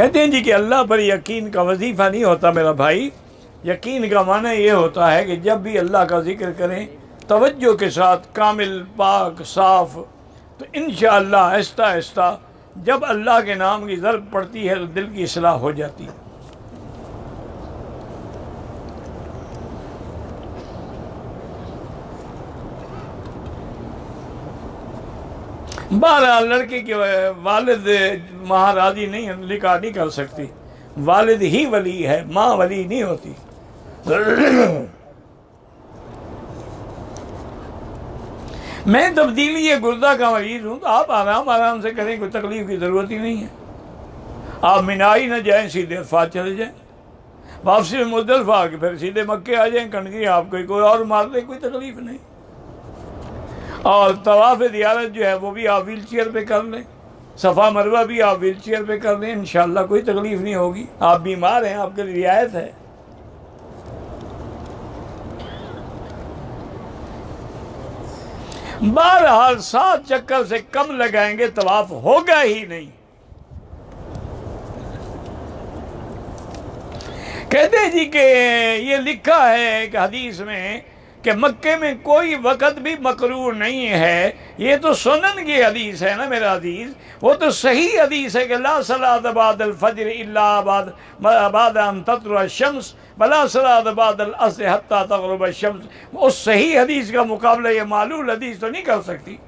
कहते हैं जी कि अल्लाह पर यकीन का वजीफ़ा नहीं होता मेरा भाई। यकीन का माना ये होता है कि जब भी अल्लाह का जिक्र करें तवज्जो के साथ, कामिल, पाक, साफ, तो इंशाअल्लाह आहिस्ता आहिस्ता जब अल्लाह के नाम की ज़रब पड़ती है तो दिल की इस्लाह हो जाती है। बहरहाल लड़के के वालिद महाराजी नहीं, निकाह नहीं कर सकती। वालिद ही वली है, माँ वली नहीं होती। मैं तब्दीली गुर्दा का मरीज हूँ, तो आप आराम आराम से करें, कोई तकलीफ की ज़रूरत ही नहीं है। आप मिनाई न जाएं, सीधे अरफात चले जाएं, वापसी में मुज़दलिफ़ा आके फिर सीधे मक्के आ जाएं, कनगी आपको कोई और मार दे, कोई तकलीफ नहीं। और तवाफ़ ज़ियारत जो है वो भी आप व्हील चेयर पर कर लें, सफ़ा मरवा भी आप व्हील चेयर पर कर लें, इंशाअल्लाह कोई तकलीफ़ नहीं होगी। आप बीमार हैं, आपके लिए रियायत है। बहरहाल 7 चक्कर से कम लगाएंगे तवाफ होगा ही नहीं। कहते हैं जी कि ये लिखा है कि हदीस में कि मक्के में कोई वक़्त भी मकरूह नहीं है। ये तो सुनन की हदीस है ना मेरा अजीज़, वो तो सही हदीस है कि ला सलात बादल फज्र इल्ला बाद अन ततलुअ शम्स वला सलात बादल अस्र हत्ता तग़रुब शम्स। उस सही हदीस का मुकाबला ये मालूल हदीस तो नहीं कर सकती।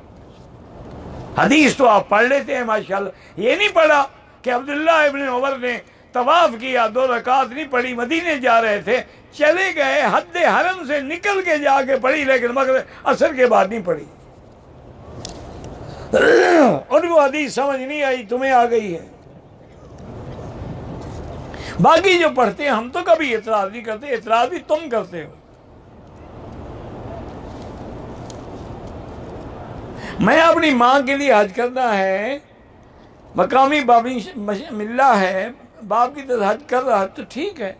हदीस तो आप पढ़ लेते हैं माशाल्लाह। ये नहीं पढ़ा कि अब्दुल्लाह इब्न उमर ने तवाफ़ किया, 2 रकात नहीं पढ़ी, मदीने जा रहे थे, चले गए, हद हरम से निकल के जाके पढ़ी, लेकिन मगर असर के बाद नहीं पढ़ी। उनको हदीस समझ नहीं आई, तुम्हें आ गई है। बाकी जो पढ़ते हैं हम तो कभी एतराज़ नहीं करते, एतराज़ भी तुम करते हो। मैं अपनी माँ के लिए हज करना है, मकामी बाबी मिल्ला है, बाप की तरह हज कर रहा है तो ठीक है,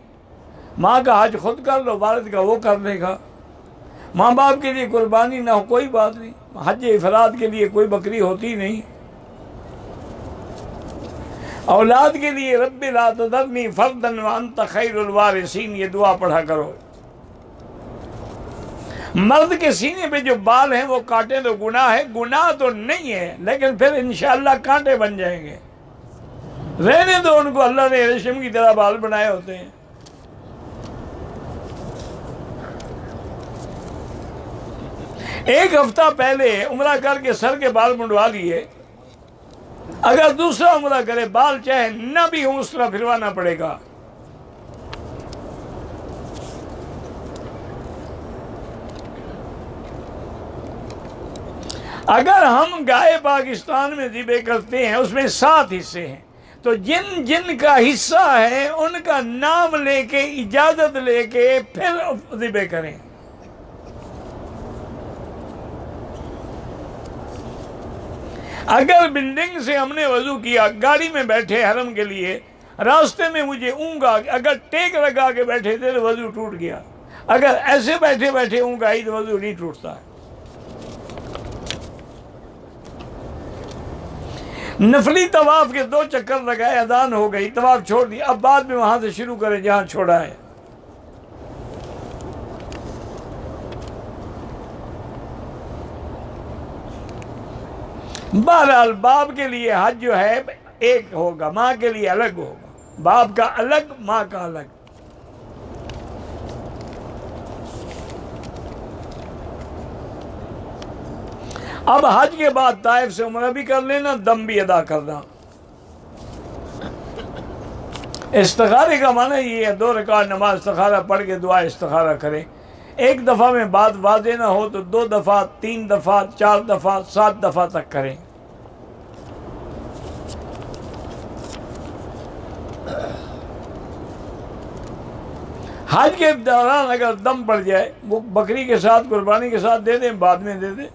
माँ का हज खुद कर लो, वालिद का वो कर लेगा। माँ बाप के लिए कुर्बानी ना हो कोई बात नहीं, हज इफराद के लिए कोई बकरी होती नहीं। औलाद के लिए रब्बि ला तज़रनी फर्दन व अंत खैरुल वारिसीन, ये दुआ पढ़ा करो। मर्द के सीने पे जो बाल हैं वो काटे तो गुनाह है, गुनाह तो नहीं है, लेकिन फिर इंशाअल्लाह कांटे बन जाएंगे। रहने दो उनको, अल्लाह ने रेशम की तरह बाल बनाए होते हैं। एक हफ्ता पहले उम्रा करके सर के बाल मुंडवा लिए, अगर दूसरा उम्रा करे बाल चाहे न भी हो उसका फिरवाना पड़ेगा। अगर हम गाय पाकिस्तान में ज़िबे करते हैं उसमें 7 हिस्से हैं, तो जिन जिन का हिस्सा है उनका नाम लेके इजाज़त लेके फिर ज़िबे करें। अगर बिल्डिंग से हमने वजू किया, गाड़ी में बैठे हरम के लिए, रास्ते में मुझे ऊँग आ गया, अगर टेक लगा के बैठे थे तो वजू टूट गया। अगर ऐसे बैठे बैठे ऊँग आई तो वजू नहीं टूटता है। नफली तवाफ के 2 चक्कर लगाए, अजान हो गई, तवाफ छोड़ दिया, अब बाद में वहां से शुरू करें जहां छोड़ा है। बहरहाल बाप के लिए हज जो है एक होगा, माँ के लिए अलग होगा, बाप का अलग, माँ का अलग। अब हज के बाद ताइफ से उम्रा भी कर लेना, दम भी अदा करना। इस्तिखारे का माना ये है 2 रकात नमाज इस्तिखारा पढ़ के दुआ इस्तिखारा करें। एक दफ़ा में बात वाज़ेह ना हो तो 2 दफ़ा, 3 दफ़ा, 4 दफ़ा, 7 दफ़ा तक करें। हज के दौरान अगर दम पड़ जाए, वो बकरी के साथ, कुर्बानी के साथ दे दें, बाद में दे दें।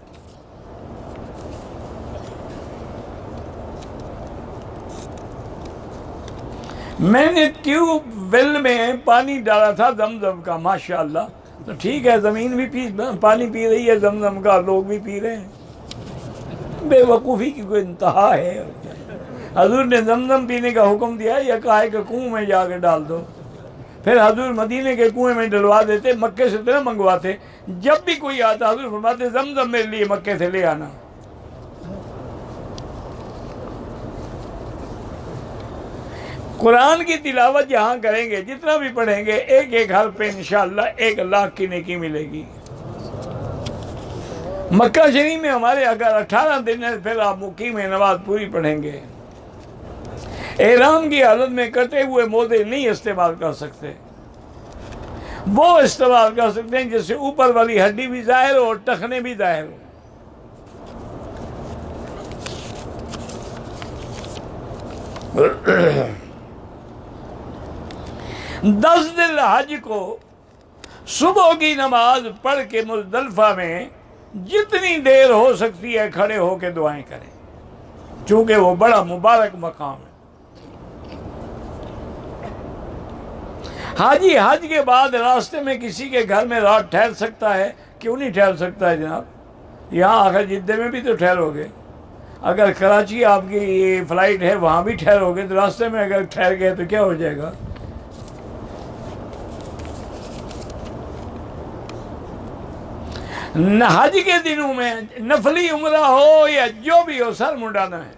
मैंने ट्यूबवेल में पानी डाला था जमजम का, माशाअल्लाह, तो ठीक है, ज़मीन भी पानी पी रही है जमजम का, लोग भी पी रहे हैं। बेवकूफ़ी की कोई इंतहा है। हजूर ने जमजम पीने का हुक्म दिया या कहा है कि कुएं में जाकर डाल दो। फिर हजूर मदीने के कुएं में डलवा देते, मक्के से इतना मंगवाते। जब भी कोई आता हजूर फरमाते जमजम मेरे लिए मक्के से ले आना। कुरान की तिलावत जहाँ करेंगे, जितना भी पढ़ेंगे, एक एक हर्फ पे इंशाअल्लाह 1 लाख की नेकी मिलेगी। मक्का शरीफ में हमारे अगर 18 दिन है, फिर आप मुकीम नमाज पूरी पढ़ेंगे। एहराम की हालत में कटे हुए मोजे नहीं इस्तेमाल कर सकते, वो इस्तेमाल कर सकते हैं जिससे ऊपर वाली हड्डी भी जाहिर हो और टखने भी जाहिर हो। दस दिन हज को सुबह की नमाज पढ़ के मुज़दलिफ़ा में जितनी देर हो सकती है खड़े होकर दुआएं करें, चूंकि वो बड़ा मुबारक मकाम है। हाजी हज के बाद रास्ते में किसी के घर में रात ठहर सकता है? क्यों नहीं ठहर सकता है जनाब? यहाँ आकर जिद्दे में भी तो ठहरोगे, अगर कराची आपकी ये फ्लाइट है वहाँ भी ठहरोगे, तो रास्ते में अगर ठहर गए तो क्या हो जाएगा? हज के दिनों में नफली उम्रा हो या जो भी हो, सर मुंडाना है।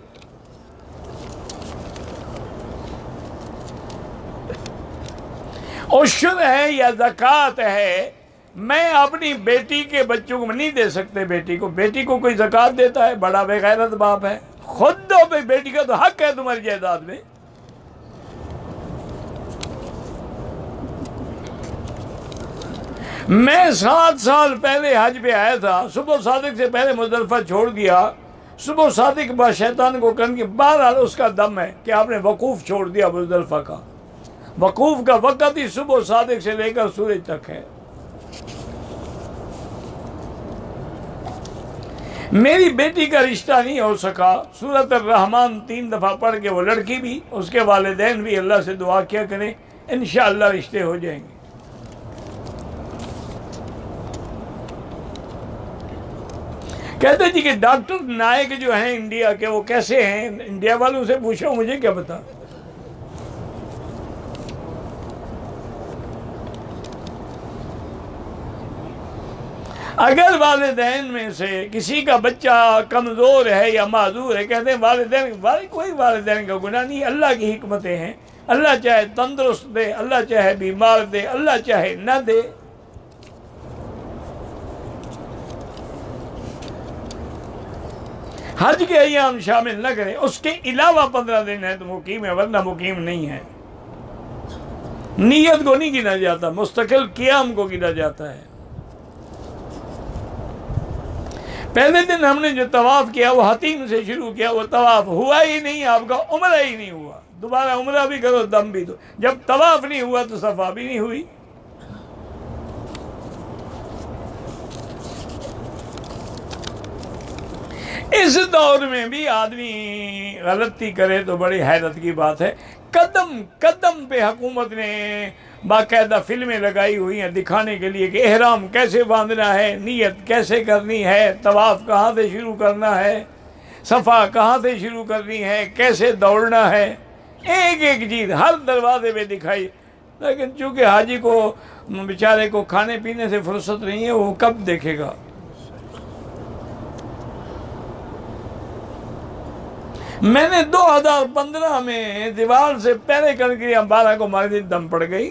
उश्र है या ज़कात है, मैं अपनी बेटी के बच्चों को नहीं दे सकते। बेटी को कोई ज़कात देता है? बड़ा बेगैरत बाप है। खुद दो, बेटी का तो हक है तुम्हारी जायदाद में। मैं 7 साल पहले हज पे आया था, सुबह सादिक से पहले मुज़दलिफ़ा छोड़ दिया। सुबह सादिक बाद शैतान को करने के बहरहाल उसका दम है कि आपने वकूफ़ छोड़ दिया। मुज़दलिफ़ा का वकूफ़ का वक़्त ही सुबह सादिक से लेकर सूरज तक है। मेरी बेटी का रिश्ता नहीं हो सका। सूरत रहमान 3 दफ़ा पढ़ के वो लड़की भी, उसके वालिदैन भी अल्लाह से दुआ किया करें, इंशाअल्लाह रिश्ते हो जाएंगे। कहते जी कि डॉक्टर नायक जो हैं इंडिया के, वो कैसे हैं? इंडिया वालों से पूछो, मुझे क्या पता। अगर वालिदैन में से किसी का बच्चा कमज़ोर है या माजूर है, कहते हैं कोई वालिदैन का गुनाह नहीं, अल्लाह की हिकमतें हैं। अल्लाह चाहे तंदुरुस्त दे, अल्लाह चाहे बीमार दे, अल्लाह चाहे न दे। हज के अय्याम शामिल न करें, उसके अलावा 15 दिन है तो मुकीम है, वरना मुकीम नहीं है। नीयत को नहीं गिना जाता, मुस्तकिल क़ियाम को गिना जाता है। पहले दिन हमने जो तवाफ़ किया वो हतीम से शुरू किया, वो तवाफ़ हुआ ही नहीं, आपका उम्रा ही नहीं हुआ। दोबारा उम्रा भी करो, दम भी दो। जब तवाफ़ नहीं हुआ तो सफ़ा भी नहीं हुई। इस दौर में भी आदमी गलती करे तो बड़ी हैरत की बात है। कदम कदम पे हुकूमत ने बाकायदा फिल्में लगाई हुई हैं दिखाने के लिए कि एहराम कैसे बांधना है, नीयत कैसे करनी है, तवाफ़ कहाँ से शुरू करना है, सफ़ा कहाँ से शुरू करनी है, कैसे दौड़ना है। एक एक चीज़ हर दरवाजे पे दिखाई। लेकिन चूँकि हाजी को बेचारे को खाने पीने से फुर्सत नहीं है, वो कब देखेगा। मैंने 2015 में दीवार से पैरे करके अम्बारा को मारी, दम पड़ गई।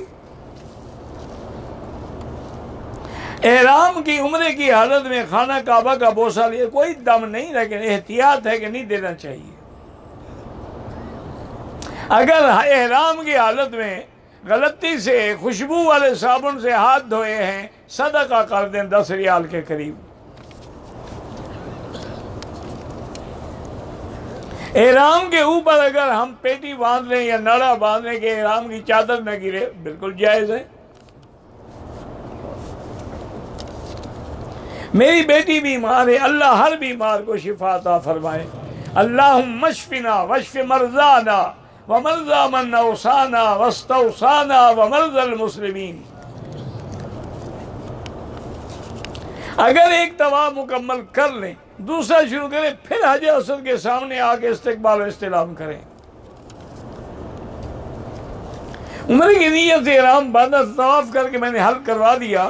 एहराम की उम्रे की हालत में खाना काबा का बोसा लिया, कोई दम नहीं, लेकिन एहतियात है कि नहीं देना चाहिए। अगर एहराम की हालत में गलती से खुशबू वाले साबुन से हाथ धोए हैं, सदका कर दें 10 रियाल के करीब। एहराम के ऊपर अगर हम पेटी बांध लें या नाड़ा बांध लें कि एहराम की चादर न गिरे, बिल्कुल जायज़ है। मेरी बेटी बीमार है, अल्लाह हर बीमार को शिफा अता फरमाए। अल्लाहुम्मा मशफिना वशफि मरज़ाना व मरज़ा मन औसाना वस्तौसाना व मरज़ल मुस्लिमीन। अगर एक तवाफ़ मुकम्मल कर लें, दूसरा शुरू करें, फिर हज असद के सामने आके इस्तिक़बाल इस्तिलाम करें। उम्र की नीयत से इहराम बांधा, तवाफ करके मैंने हल करवा दिया,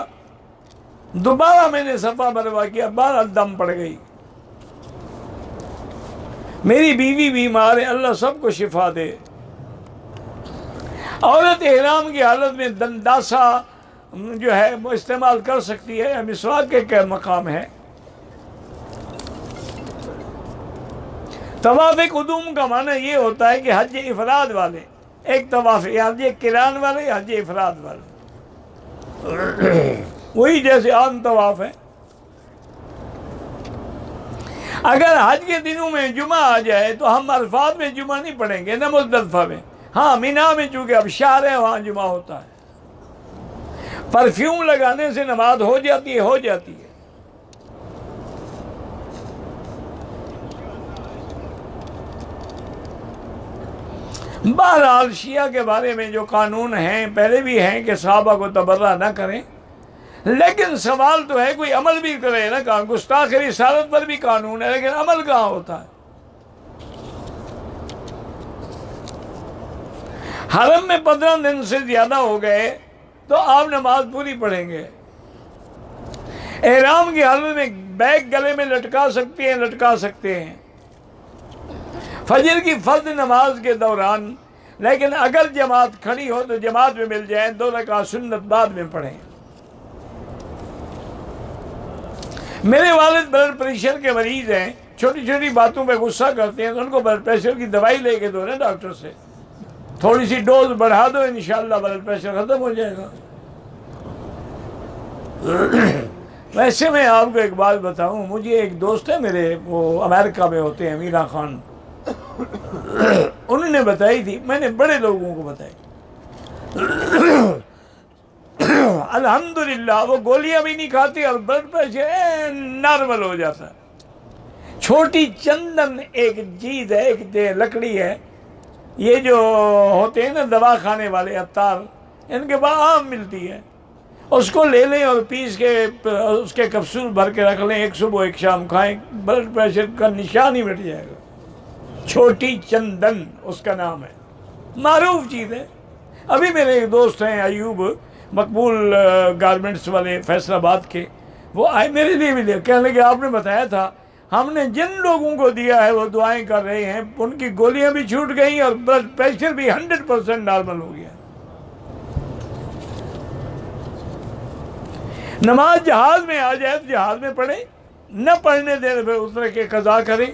दोबारा मैंने सफा मरवा किया, 12 दम पड़ गई। मेरी बीवी बीमार है, अल्लाह सबको शिफा दे। औरत इहराम की हालत में दंदासा जो है वो इस्तेमाल कर सकती है, मिसवाक के क्या मकाम है। तवाफ़ कुदूम का माना ये होता है कि हज इफराद वाले एक तवाफ़, हज किरान वाले, हज इफराद वाले, वही जैसे आम तवाफ़ है। अगर हज के दिनों में जुमा आ जाए तो हम अरफात में जुमा नहीं पढ़ेंगे, न मुज़दलिफ़ा में। हाँ, मिना में चूंकि अब शहर है वहाँ जुमा होता है। परफ्यूम लगाने से नमाज हो जाती है, हो जाती है। बहरहाल शिया के बारे में जो कानून हैं, पहले भी हैं कि सहाबा को तबर्रा ना करें, लेकिन सवाल तो है कोई अमल भी करे ना। कहा गुस्ताख रिसालत पर भी कानून है, लेकिन अमल कहाँ होता है। हरम में 15 दिन से ज्यादा हो गए तो आप नमाज पूरी पढ़ेंगे। एहराम की हालत में बैग गले में लटका सकते हैं, लटका सकते हैं फजर की फर्द नमाज के दौरान, लेकिन अगर जमात खड़ी हो तो जमात में मिल जाए, 2 रकात सुन्नत बाद में पढ़ें। मेरे वालिद ब्लड प्रेशर के मरीज हैं, छोटी छोटी बातों पे गुस्सा करते हैं, तो उनको ब्लड प्रेशर की दवाई लेके दो ना डॉक्टर से, थोड़ी सी डोज बढ़ा दो, इंशाल्लाह ब्लड प्रेशर खत्म हो जाएगा। वैसे मैं आपको एक बात बताऊं, मुझे एक दोस्त है मेरे, वो अमेरिका में होते हैं, मीरा खान, उन्होंने बताई थी, मैंने बड़े लोगों को बताई। अल्हम्दुलिल्लाह वो गोलियां भी नहीं खाती और ब्लड प्रेशर नॉर्मल हो जाता है। छोटी चंदन एक चीज है, एक लकड़ी है, ये जो होते हैं ना दवा खाने वाले अत्तार, इनके पास आम मिलती है, उसको ले लें और पीस के उसके कैप्सूल भर के रख लें, एक सुबह एक शाम खाएं, ब्लड प्रेशर का निशान ही मिट जाएगा। छोटी चंदन उसका नाम है, मारूफ चीज़ है। अभी मेरे एक दोस्त हैं अयूब, मकबूल गारमेंट्स वाले फैसलाबाद के, वो आए मेरे लिए भी ले, कहने लगे आपने बताया था, हमने जिन लोगों को दिया है वो दुआएं कर रहे हैं, उनकी गोलियां भी छूट गई और ब्लड प्रेशर भी 100% नॉर्मल हो गया। नमाज जहाज में आ जाए तो जहाज में पढ़े, न पढ़ने देने पर उस तरह के कज़ा करें।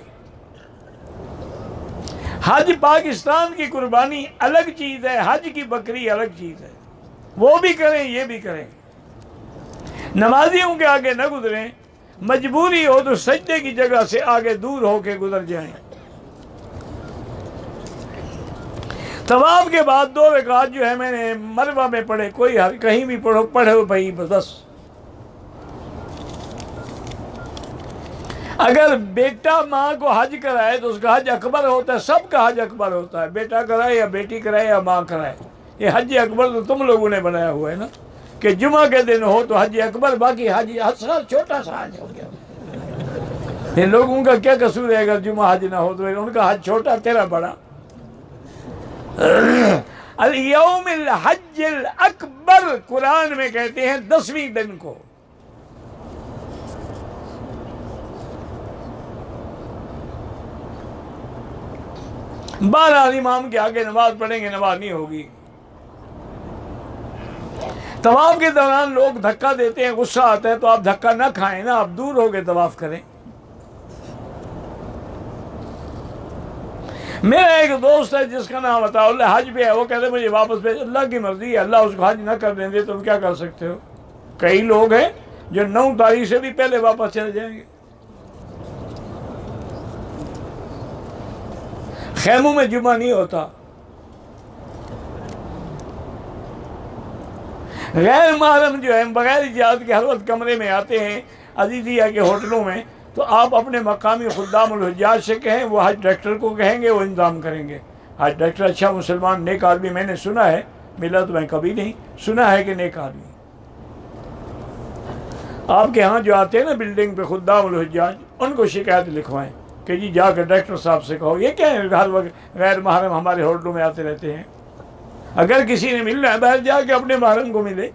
हज पाकिस्तान की कुर्बानी अलग चीज़ है, हज की बकरी अलग चीज़ है, वो भी करें ये भी करें। नमाजियों के आगे न गुजरें, मजबूरी हो तो सजदे की जगह से आगे दूर होके गुजर जाएं। तवाफ के बाद 2 रकात जो है मैंने मरवा में पढ़े, कोई कहीं भी पढ़ो, पढ़ो भाई बस। अगर बेटा माँ को हज कराए तो उसका हज अकबर होता है, सबका हज अकबर होता है, बेटा कराए या बेटी कराए या माँ कराए। ये हज अकबर तो तुम लोगों ने बनाया हुआ है ना, कि जुमा के दिन हो तो हज अकबर, बाकी हज असगर छोटा सा हज हो गया। इन लोगों का क्या कसूर है अगर जुमा हज ना हो तो, उनका हज छोटा तेरा बड़ा। अल यौमिल हज्जिल अकबर कुरान में कहते हैं 10वें दिन को। बहरहाल इमाम के आगे नमाज पढ़ेंगे, नमाज नहीं होगी। तवाफ के दौरान लोग धक्का देते हैं, गुस्सा आता है, तो आप धक्का ना खाएं ना, आप दूर होके तवाफ करें। मेरा एक दोस्त है जिसका नाम अताउल्लाह, हज पे है, वो कहते मुझे वापस भेज, अल्लाह की मर्जी है, अल्लाह उसको हज ना कर देंगे तुम क्या कर सकते हो। कई लोग हैं जो 9 तारीख से भी पहले वापस चले जाएंगे। खेमों में जुमा नहीं होता। गैर महरम जो है बगैर इजाज़त के हर वक्त कमरे में आते हैं अजीजिया के होटलों में, तो आप अपने मकामी खुद्दामुल हुज्जाज से कहें, वो हज डायरेक्टर को कहेंगे, वो इंतजाम करेंगे। हज डायरेक्टर अच्छा मुसलमान नेक आदमी, मैंने सुना है, मिला तो मैं कभी नहीं, सुना है कि नेक आदमी। आपके यहाँ जो आते हैं ना बिल्डिंग पे खुद्दामुल हुज्जाज, उनको शिकायत लिखवाएं कि जी जाकर डायरेक्टर साहब से कहो, ये क्या है हर वक्त गैर महरम हमारे होटलों में आते रहते हैं। अगर किसी ने मिलना है बाहर जाके अपने महरम को मिले।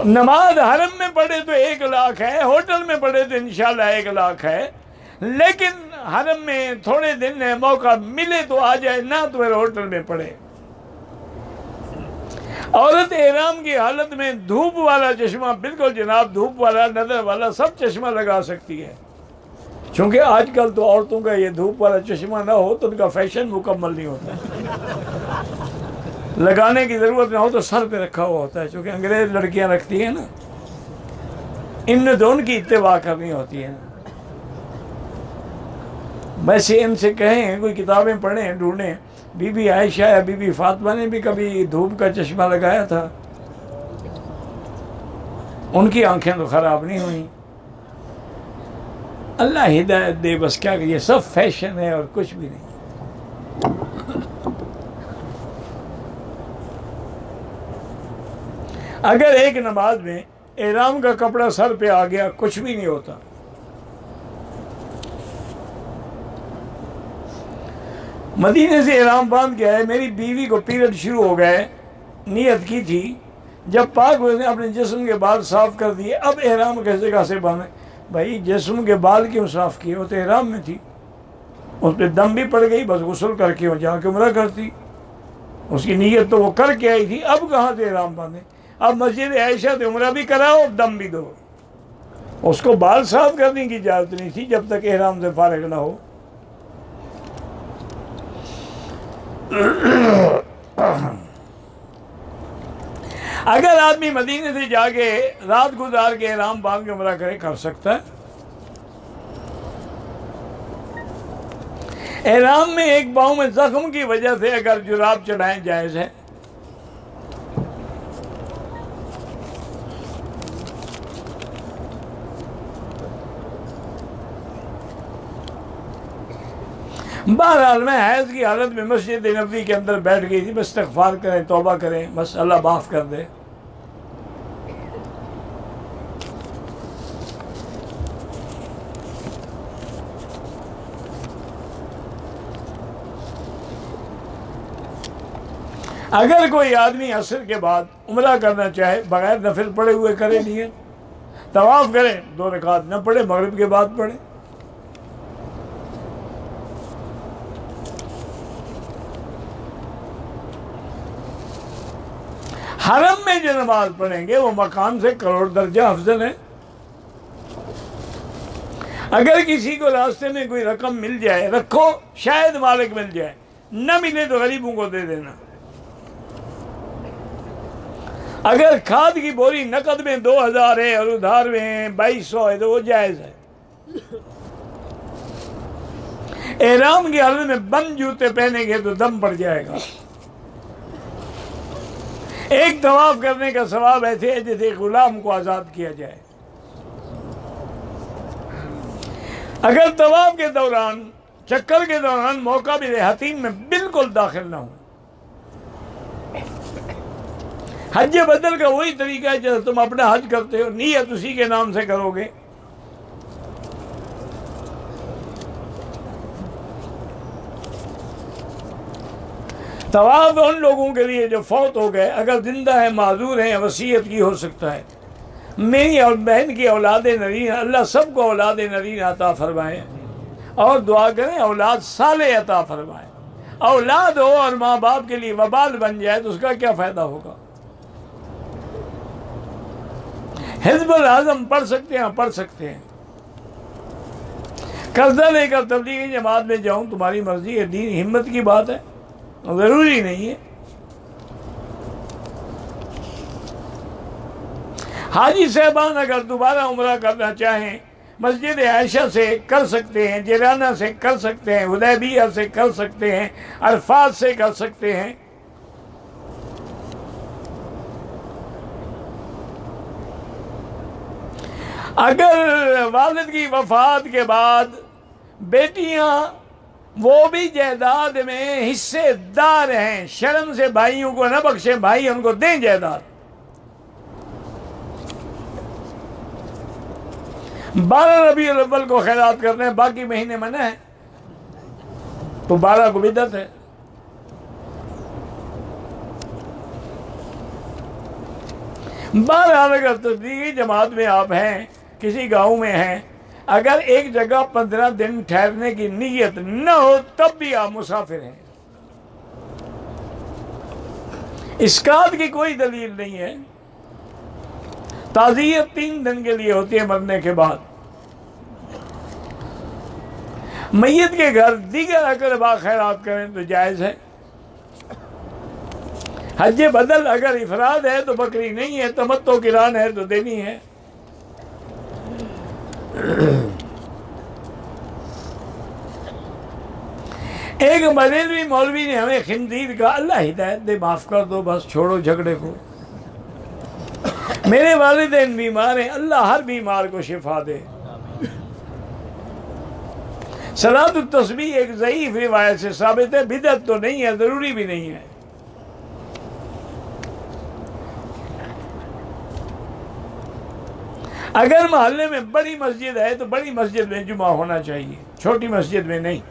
नमाज हरम में पढ़े तो 1 लाख है, होटल में पढ़े तो इंशाल्लाह 1 लाख है, लेकिन हरम में थोड़े दिन है, मौका मिले तो आ जाए, ना तो फिर होटल में पढ़े। औरत एहराम की हालत में धूप वाला चश्मा, बिल्कुल जनाब धूप वाला, नजर वाला सब चश्मा लगा सकती है, क्योंकि आजकल तो औरतों का ये धूप वाला चश्मा ना हो तो उनका फैशन मुकम्मल नहीं होता। लगाने की जरूरत ना हो तो सर पे रखा हुआ होता है, क्योंकि अंग्रेज लड़कियां रखती हैं ना, इनने तो उनकी इत्तेबा करनी होती है ना। वैसे इनसे कहें कोई किताबें पढ़ें, ढूंढें, बीबी आयशा या बीबी फातिमा ने भी कभी धूप का चश्मा लगाया था, उनकी आंखें तो खराब नहीं हुई। अल्लाह हिदायत दे, बस क्या करिए, सब फैशन है और कुछ भी नहीं। अगर एक नमाज में एहराम का कपड़ा सर पे आ गया कुछ भी नहीं होता। मदीने से एहराम बांध के आए, मेरी बीवी को पीरियड शुरू हो गए, नियत की थी, जब पाक हुए ने अपने जिस्म के बाल साफ कर दिए, अब एहराम कैसे कैसे बांधे। भाई जिस्म के बाल क्यों साफ किए, वो तो एहराम में थी, उस पर दम भी पड़ गई, बस गुस्ल करके वो जाके उम्रा करती, उसकी नीयत तो वो करके आई थी, अब कहाँ से एहराम बांधे। अब मस्जिद आयशा से उम्रा भी कराओ, दम भी दो, उसको बाल साफ करने की इजाज़त नहीं थी जब तक एहराम से फारिग ना हो। अगर आदमी मदीने से जाके रात गुजार के एहराम बांध के उम्रा करे, कर सकता है। एहराम में एक पाँव में जख्म की वजह से अगर जुराब चढ़ाएं जायज़ है। बहरहाल मैं हैज़ की हालत में मस्जिद नबवी के अंदर बैठ गई थी, बस इस्तग़फ़ार करें, तौबा करें, बस अल्लाह माफ़ कर दे। अगर कोई आदमी असर के बाद उम्रा करना चाहे, बगैर नफिल पढ़े हुए करे, नहीं तवाफ़ करे, 2 रकात न पढ़े, मगरिब के बाद पढ़े। हरम में जो नमाज पढ़ेंगे वो मकान से करोड़ दर्जा अफजल है। अगर किसी को रास्ते में कोई रकम मिल जाए, रखो, शायद मालिक मिल जाए, न मिले तो गरीबों को दे देना। अगर खाद की बोरी नकद में 2000 है और उधार में 2200 है तो वो जायज़ है। एहराम की हालत में बंद जूते पहनेंगे तो दम पड़ जाएगा। एक तवाफ करने का सवाब ऐसे है जैसे गुलाम को आज़ाद किया जाए। अगर तवाफ के दौरान, चक्कर के दौरान मौका मिले, हतीम में बिल्कुल दाखिल ना हो। हज बदल का वही तरीका है जैसे तुम अपना हज करते हो, नीयत उसी के नाम से करोगे। तवाफ उन लोगों के लिए जो फौत हो गए, अगर जिंदा है, माजूर हैं, वसीयत की हो सकता है। मेरी और बहन की औलाद नरीन, अल्लाह सबको औलाद नरीन अता फरमाए, और दुआ करें औलाद साले अता फरमाए। औलाद हो और माँ बाप के लिए वबाल बन जाए तो उसका क्या फ़ायदा होगा। हिज़्बुल आज़म पढ़ सकते हैं, पढ़ सकते हैं। कर्जा लेकर तबलीगी जमात में जाऊं, तुम्हारी मर्जी है, दीन हिम्मत की बात है, ज़रूरी नहीं है। हाजी साहबान अगर दोबारा उम्रा करना चाहें, मस्जिद आयशा से कर सकते हैं, जिराना से कर सकते हैं, हुदैबिया से कर सकते हैं, अरफात से कर सकते हैं। अगर वालिद की वफात के बाद बेटियां वो भी जायदाद में हिस्सेदार हैं, शर्म से भाइयों को न बख्शे, भाई उनको दें जायदाद। 12 रबीउल अव्वल को खैरात करते हैं, बाकी महीने मना है। तो 12 को बिदअत है। बहरहाल अगर तबलीगी जमात में आप हैं, किसी गांव में हैं, अगर एक जगह 15 दिन ठहरने की नीयत न हो तब भी आप मुसाफिर हैं। इसकात की कोई दलील नहीं है। ताज़ियत 3 दिन के लिए होती है मरने के बाद। मैयत के घर दीगर अकरबा खैरात करें तो जायज़ है। हज बदल अगर इफराद है तो बकरी नहीं है, तमत्तो किरान है तो देनी है। एक बरेलवी मौलवी ने हमें खिंजीर का, अल्लाह हिदायत दे, माफ कर दो, बस छोड़ो झगड़े को। मेरे वालिदैन बीमार हैं, अल्लाह हर बीमार को शिफा दे। सलात तस्बीह एक ज़ईफ रिवायत से साबित है, बिदअत तो नहीं है, जरूरी भी नहीं है। अगर मोहल्ले में बड़ी मस्जिद है तो बड़ी मस्जिद में जुमा होना चाहिए, छोटी मस्जिद में नहीं।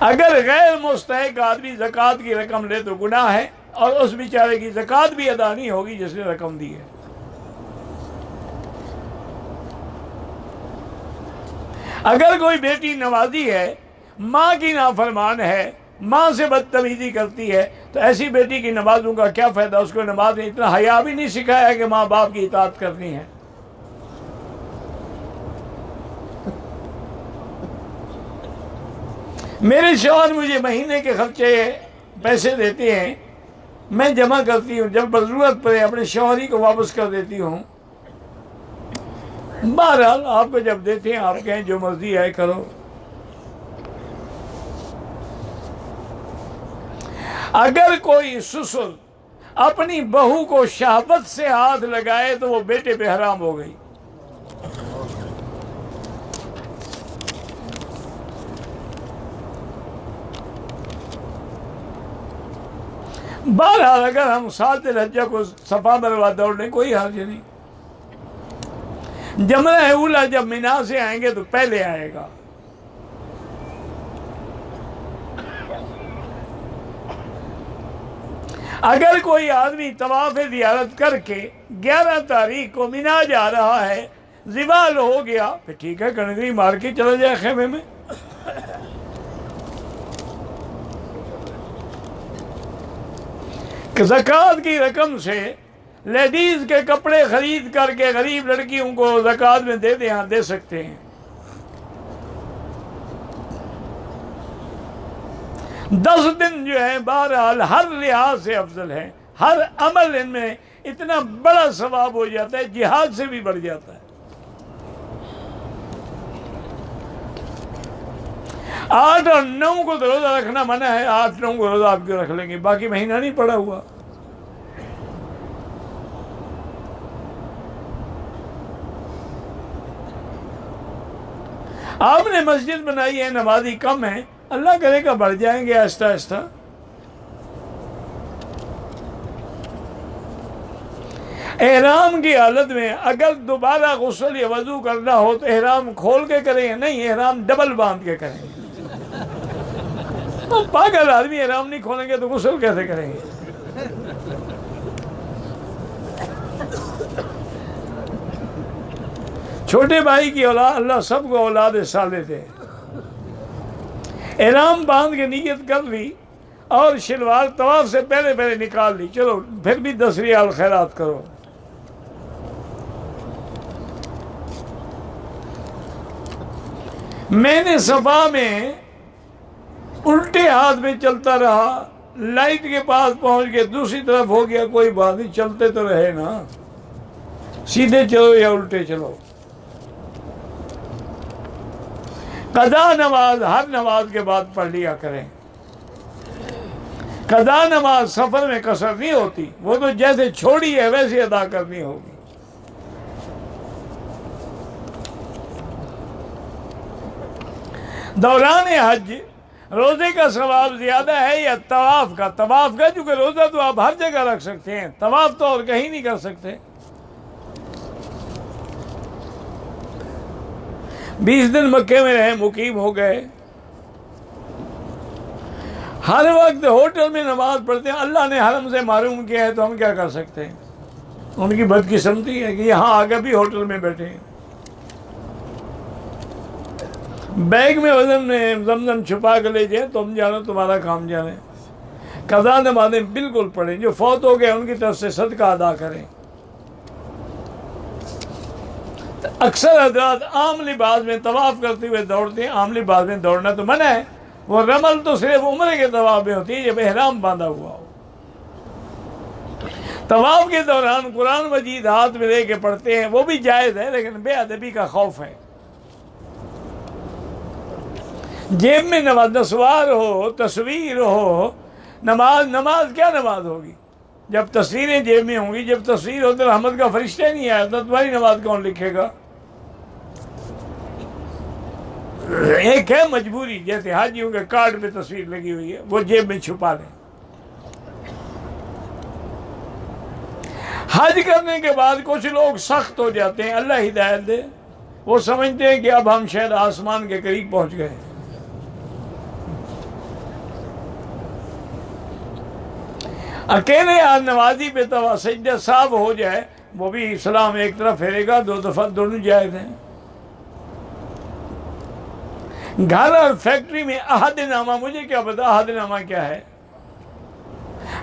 अगर गैर मुस्तहिक आदमी ज़कात की रकम ले तो गुनाह है, और उस बेचारे की ज़कात भी अदा नहीं होगी जिसने रकम दी है। अगर कोई बेटी नवाजी है, माँ की नाफरमान है, माँ से बदतमीजी करती है, तो ऐसी बेटी की नमाजों का क्या फ़ायदा। उसको नमाज में इतना हया भी नहीं सिखाया कि माँ बाप की इताअत करनी है। मेरे शौहर मुझे महीने के खर्चे पैसे देते हैं, मैं जमा करती हूँ, जब ज़रूरत पड़े अपने शौहरी को वापस कर देती हूँ। बहरहाल आपको जब देते हैं आप कहें जो मर्जी है करो। अगर कोई ससुर अपनी बहू को शहावत से हाथ लगाए तो वो बेटे पे हराम हो गई। बहरहाल अगर हम 7 हज्जा को सफा मरवा दौड़ने कोई हर्ज नहीं। जमरा उला जब मिना से आएंगे तो पहले आएगा। अगर कोई आदमी तवाफ ज़ियारत करके 11 तारीख को मिना जा रहा है, ज़िवाल हो गया, फिर ठीक है, कणगरी मार के चला जाए खेमे में। ज़कात की रकम से लेडीज के कपड़े खरीद करके गरीब लड़कियों को ज़कात में दे दें, दे सकते हैं। 10 दिन जो है बहरहाल हर लिहाज से अफजल है, हर अमल इनमें इतना बड़ा सवाब हो जाता है, जिहाद से भी बढ़ जाता है। 8 और 9 को तो रोज़ा रखना मना है, 8-9 को रोज़ा आप क्यों रख लेंगे, बाकी महीना नहीं पड़ा हुआ। आपने मस्जिद बनाई है, नमाजी कम है, अल्लाह करेगा बढ़ जाएंगे आहिस्ता आहिस्ता। एहराम की हालत में अगर दोबारा गुस्ल या वजू करना हो तो एहराम खोल के करेंगे, नहीं एहराम डबल बांध के करेंगे। तो पागल आदमी एहराम नहीं खोलेंगे तो गुस्ल कैसे करेंगे। छोटे भाई की औलाद, अल्लाह सबको औलाद साले दे। एहराम बांध के नीयत कर ली और शलवार तवाफ से पहले पहले निकाल ली, चलो फिर भी 10 रियाल खैरात करो। मैंने सफा में उल्टे हाथ में चलता रहा, लाइट के पास पहुंच के दूसरी तरफ हो गया, कोई बात नहीं, चलते तो रहे ना, सीधे चलो या उल्टे चलो। कदा नमाज हर नमाज के बाद पढ़ लिया करें। कदा नमाज सफर में कसर नहीं होती, वो तो जैसे छोड़ी है वैसे अदा करनी होगी। दौरान हज रोजे का सवाब ज्यादा है या तवाफ का? तवाफ का, क्योंकि रोजा तो आप हर जगह रख सकते हैं, तवाफ तो और कहीं नहीं कर सकते। 20 दिन मक्के में रहे, मुकीम हो गए। हर वक्त होटल में नमाज पढ़ते हैं। अल्लाह ने हरम से मारूम किया है तो हम क्या कर सकते हैं? उनकी बदकिस्मती है कि यहाँ आगे भी होटल में बैठे हैं। बैग में वजन में जमजम छुपा कर ले जाए, तुम जानो तुम्हारा काम जाने। कज़ा नमाज़ें बिल्कुल पढ़ें। जो फौत हो गए उनकी तरफ से सदका अदा करें। अक्सर हजरात आम लिबास में तवाफ करते हुए दौड़ते हैं। आम लिबास में दौड़ना तो मना है। वो रमल तो सिर्फ उम्र के तवाफ में होती है जब एहराम बांधा हुआ हो। तवाफ के दौरान कुरान मजीद हाथ में लेके पढ़ते हैं, वो भी जायज़ है, लेकिन बेअदबी का खौफ है। जेब में नमाज नस्वार हो, तस्वीर हो, नमाज क्या नमाज होगी जब तस्वीरें जेब में होंगी? जब तस्वीर हो तो रहमत का फरिश्ता नहीं आया तो तुम्हारी नमाज कौन लिखेगा? एक है मजबूरी, जैसे हाजियों के कार्ड पे तस्वीर लगी हुई है, वो जेब में छुपा लें। हज करने के बाद कुछ लोग सख्त हो जाते हैं, अल्लाह हिदायत दे। वो समझते हैं कि अब हम शायद आसमान के करीब पहुंच गए। अकेले आज नमाजी पे तवा सजदा साफ हो जाए, वो भी सलाम एक तरफ फेरेगा, 2 दफा दोनों जायज़ हैं। घर और फैक्ट्री में अहदनामा, मुझे क्या पता अहदनामा क्या है?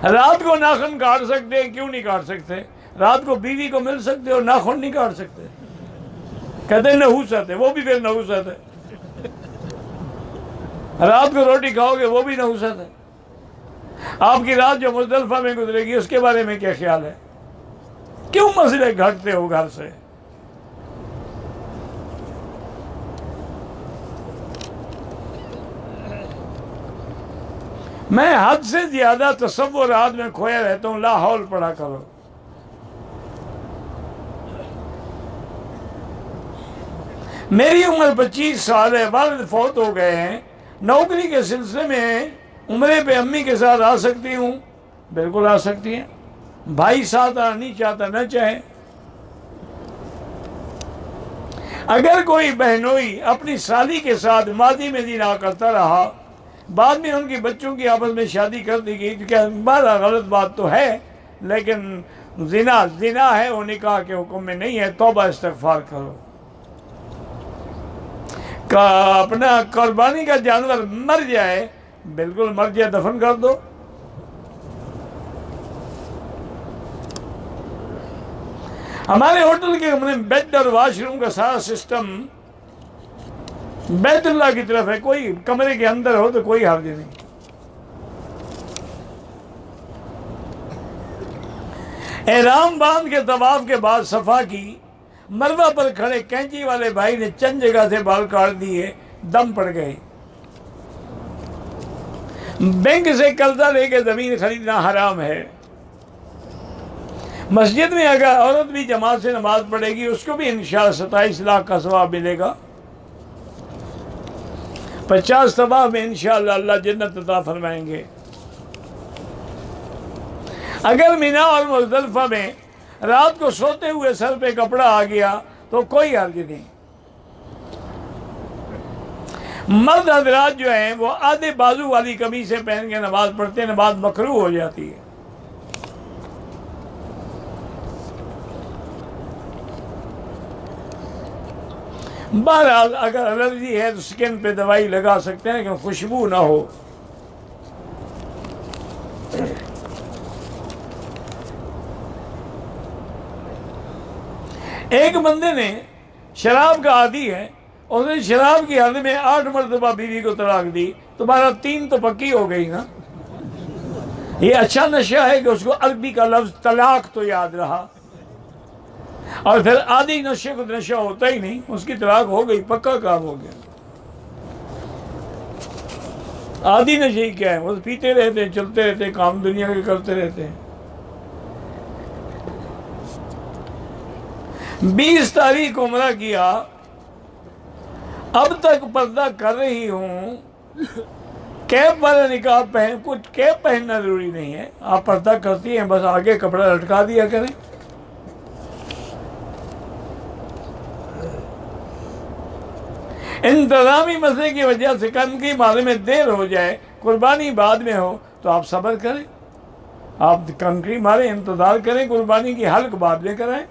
रात को नाखून काट सकते हैं, क्यों नहीं काट सकते? रात को बीवी को मिल सकते और नाखून नहीं काट सकते? कहते हैं नहूसत है, वो भी फिर नहूसत है। रात को रोटी खाओगे, वो भी नहूसत है। आपकी रात जो मुज़दलिफ़ा में गुजरेगी उसके बारे में क्या ख्याल है? क्यों मसले घटते हो घर से? मैं हद से ज्यादा तसव्वुरात में खोया रहता हूँ। ला हौल पढ़ा करो। मेरी उम्र 25 साल है, वालिद फौत हो गए हैं। नौकरी के सिलसिले में उम्रे पे अम्मी के साथ आ सकती हूँ? बिल्कुल आ सकती हैं। भाई साथ आना नहीं चाहता, न चाहे। अगर कोई बहनोई अपनी साली के साथ मादी में जिना करता रहा, बाद में उनकी बच्चों की आपस में शादी कर दी गई, तो क्या बड़ा गलत बात तो है, लेकिन जिना है, वो निकाह के हुक्म में नहीं है। तौबा इस्तगफार करो। अपना कुर्बानी का जानवर मर जाए, बिल्कुल मर जाए, दफन कर दो। हमारे होटल के हमने बेड और वॉशरूम का सारा सिस्टम बैतुल्लाह की तरफ है। कोई कमरे के अंदर हो तो कोई हर्ज नहीं। एहराम बांध के तवाफ के बाद सफा की मरवा पर खड़े कैंची वाले भाई ने चंद जगह से बाल काट दिए, दम पड़ गए। बैंक से कर्जा लेके जमीन खरीदना हराम है। मस्जिद में अगर औरत भी जमात से नमाज पढ़ेगी, उसको भी इंशाअल्लाह 27 लाख का सवाब मिलेगा। 50 सवाब में इंशाअल्लाह अल्लाह जन्नत अता फरमाएंगे। अगर मिना और मुज़दलिफ़ा में रात को सोते हुए सर पे कपड़ा आ गया तो कोई हर्ज नहीं। मर्द हजरात जो हैं वो आधे बाजू वाली कमीज़ें पहन के नमाज पढ़ते हैं, नमाज मकरूह हो जाती है। बहरहाल अगर एलर्जी है तो स्किन पे दवाई लगा सकते हैं, लेकिन खुशबू ना हो। एक बंदे ने शराब का आदी है, उसने शराब की हालत में 8 मरतबा बीवी को तलाक दी। तुम्हारा 3 तो पक्की हो गई ना। ये अच्छा नशा है कि उसको अरबी का लफ्ज तलाक तो याद रहा, और फिर आधी नशे को नशा होता ही नहीं, उसकी तलाक हो गई, पक्का काम हो गया। आधी नशे क्या है, वो पीते रहते हैं, चलते रहते हैं, काम दुनिया के करते रहते हैं। 20 तारीख को उम्रा किया, अब तक पर्दा कर रही हूँ। कैप वाला निकाह पहन, कुछ कैप पहनना जरूरी नहीं है। आप पर्दा करती हैं, बस आगे कपड़ा लटका दिया करें। इंतज़ामी मसले की वजह से कंकरी मारने में देर हो जाए, कुर्बानी बाद में हो, तो आप सब्र करें, आप कंकरी मारें, इंतज़ार करें, कुर्बानी की हल्क बाद में कराएं।